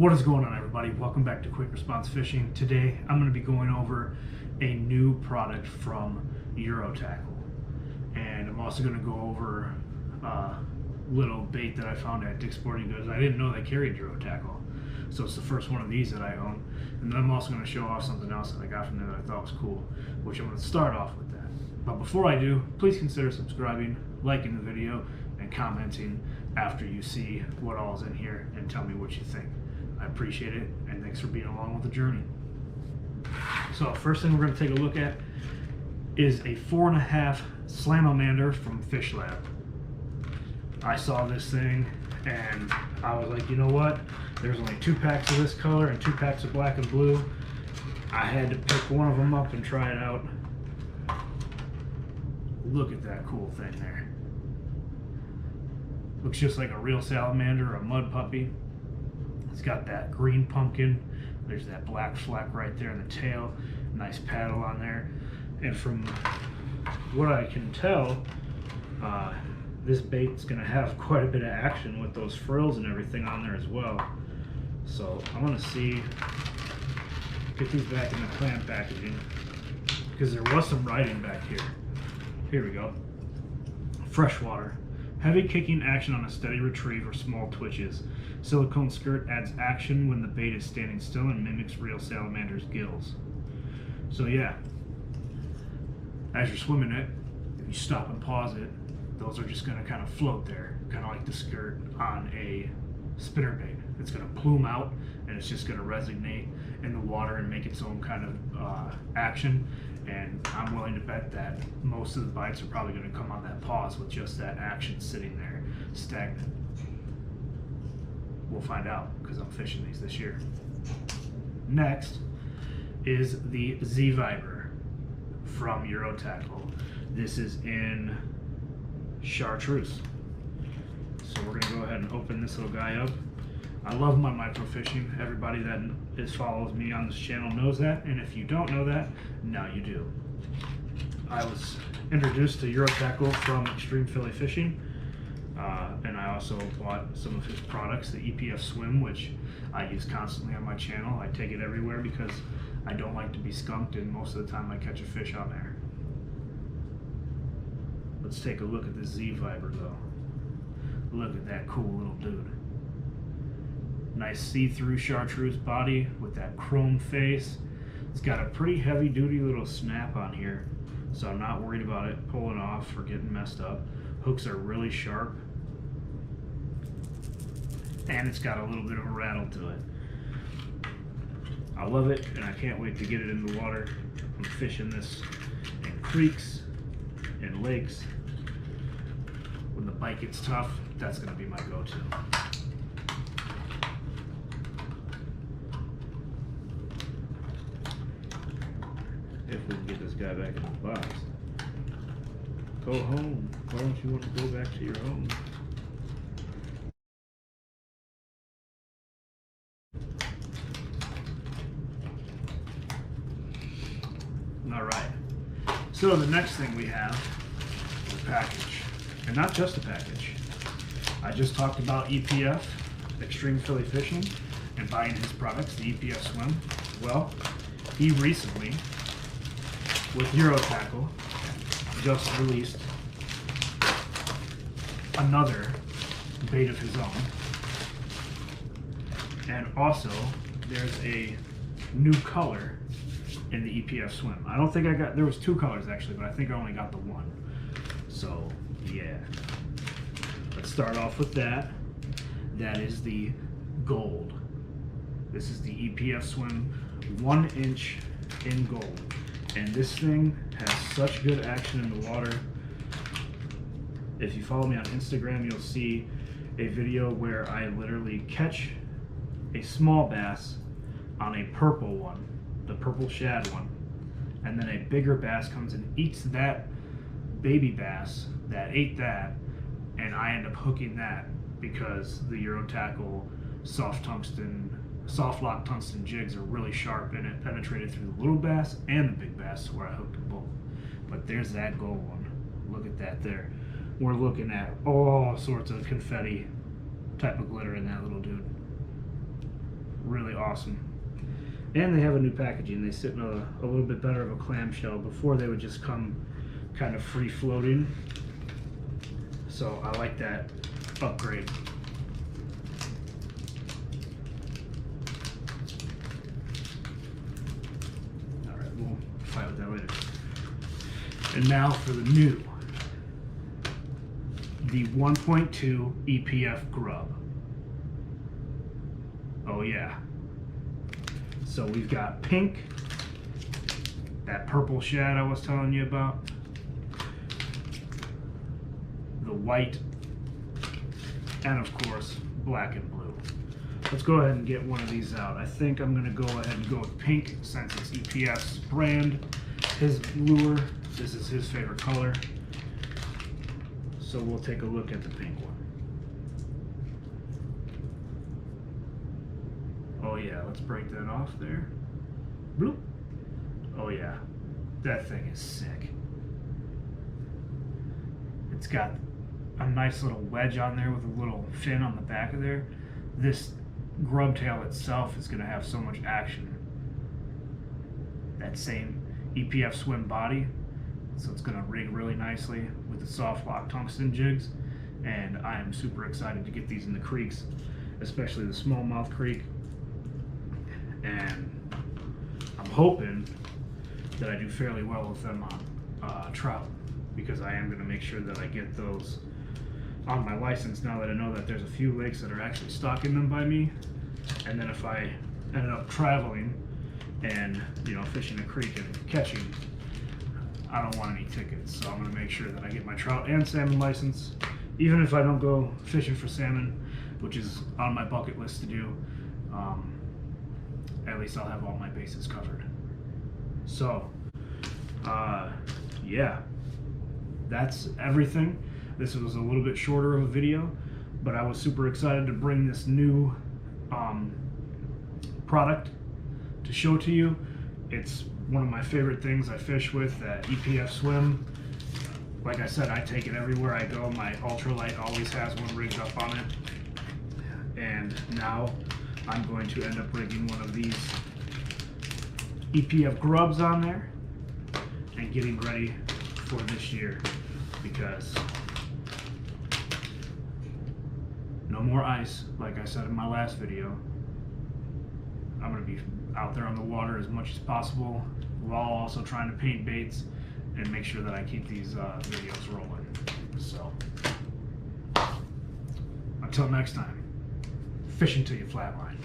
What is going on, everybody? Welcome back to Quick Response Fishing. Today I'm going to be going over a new product from Eurotackle, and I'm also going to go over a little bait that I found at Dick's Sporting Goods. I didn't know they carried Eurotackle, so it's the first one of these that I own. And then I'm also going to show off something else that I got from there that I thought was cool, which I'm going to start off with that. But before I do, please consider subscribing, liking the video, and commenting after you see what all is in here and tell me what you think. I appreciate it, and thanks for being along with the journey. So first thing we're going to take a look at is a 4.5 Salamander from Fishlab. I saw this thing and I was like, you know what? There's only 2 packs of this color and 2 packs of black and blue. I had to pick one of them up and try it out. Look at that cool thing there. Looks just like a real salamander or a mud puppy. It's got that green pumpkin. There's that black fleck right there in the tail. Nice paddle on there. And from what I can tell, this bait's gonna have quite a bit of action with those frills and everything on there as well. So I'm gonna get these back in the clam packaging, because there was some writing back here. Here we go. Freshwater. Heavy kicking action on a steady retrieve or small twitches. Silicone skirt adds action when the bait is standing still and mimics real salamander's gills. So yeah, as you're swimming it, if you stop and pause it, those are just going to kind of float there, kind of like the skirt on a spinnerbait. It's going to plume out and it's just going to resonate in the water and make its own kind of action. And I'm willing to bet that most of the bites are probably going to come on that pause with just that action sitting there stagnant. We'll find out, because I'm fishing these this year. Next is the Z-Viber from Eurotackle. This is in chartreuse. So we're going to go ahead and open this little guy up. I love my microfishing. Everybody that follows me on this channel knows that, and if you don't know that, now you do. I was introduced to Eurotackle from Extreme Philly Fishing, and I also bought some of his products, the EPF SWIM, which I use constantly on my channel. I take it everywhere because I don't like to be skunked, and most of the time I catch a fish on there. Let's take a look at the Z-Viber though. Look at that cool little dude. Nice see-through chartreuse body with that chrome face. It's got a pretty heavy-duty little snap on here, so I'm not worried about it pulling off or getting messed up. Hooks are really sharp, and it's got a little bit of a rattle to it. I love it, and I can't wait to get it in the water. I'm fishing this in creeks and lakes. When the bite gets tough, that's going to be my go-to. If we can get this guy back in the box. Go home. Why don't you want to go back to your home? All right. So the next thing we have is a package. And not just a package. I just talked about EPF, Extreme Philly Fishing, and buying his products, the EPF SWIM. Well, he recently, with Eurotackle, just released another bait of his own. And also, there's a new color in the EPF SWIM. I don't think there was 2 colors actually, but I think I only got the one. So, yeah. Let's start off with that. That is the gold. This is the EPF SWIM 1 inch in gold. And this thing has such good action in the water. If you follow me on Instagram, you'll see a video where I literally catch a small bass on a purple one, the purple shad one, and then a bigger bass comes and eats that baby bass that ate that, and I end up hooking that because the Eurotackle soft lock tungsten jigs are really sharp, and it penetrated through the little bass and the big bass where I hooked them both. But there's that gold one. Look at that there. We're looking at all sorts of confetti type of glitter in that little dude. really awesome. And they have a new packaging. They sit in a little bit better of a clamshell. Before they would just come kind of free floating. So I like that upgrade. All right, we'll fight with that later. And now for the new, the 1.2 EPF Grub. Oh yeah. So we've got pink, that purple shad I was telling you about, the white, and of course black and blue. Let's go ahead and get one of these out. I think I'm gonna go ahead and go with pink since it's EPF's brand, his lure. This is his favorite color. So we'll take a look at the pink one. Oh yeah, let's break that off there. Bloop. Oh yeah, that thing is sick. It's got a nice little wedge on there with a little fin on the back of there. This grub tail itself is gonna have so much action. That same EPF SWIM body, so it's gonna rig really nicely with the soft lock tungsten jigs, and I am super excited to get these in the creeks, especially the smallmouth creek. And I'm hoping that I do fairly well with them on trout, because I am going to make sure that I get those on my license now that I know that there's a few lakes that are actually stocking them by me. And then if I ended up traveling and, you know, fishing a creek and catching, I don't want any tickets. So I'm going to make sure that I get my trout and salmon license, even if I don't go fishing for salmon, which is on my bucket list to do. At least I'll have all my bases covered. So, yeah, that's everything. This was a little bit shorter of a video, but I was super excited to bring this new product to show to you. It's one of my favorite things I fish with, that EPF SWIM. Like I said, I take it everywhere I go. My ultralight always has one rigged up on it. And now I'm going to end up rigging one of these EPF Grubs on there and getting ready for this year, because no more ice, like I said in my last video. I'm going to be out there on the water as much as possible, while also trying to paint baits and make sure that I keep these videos rolling. So, until next time, fishing till you flatline.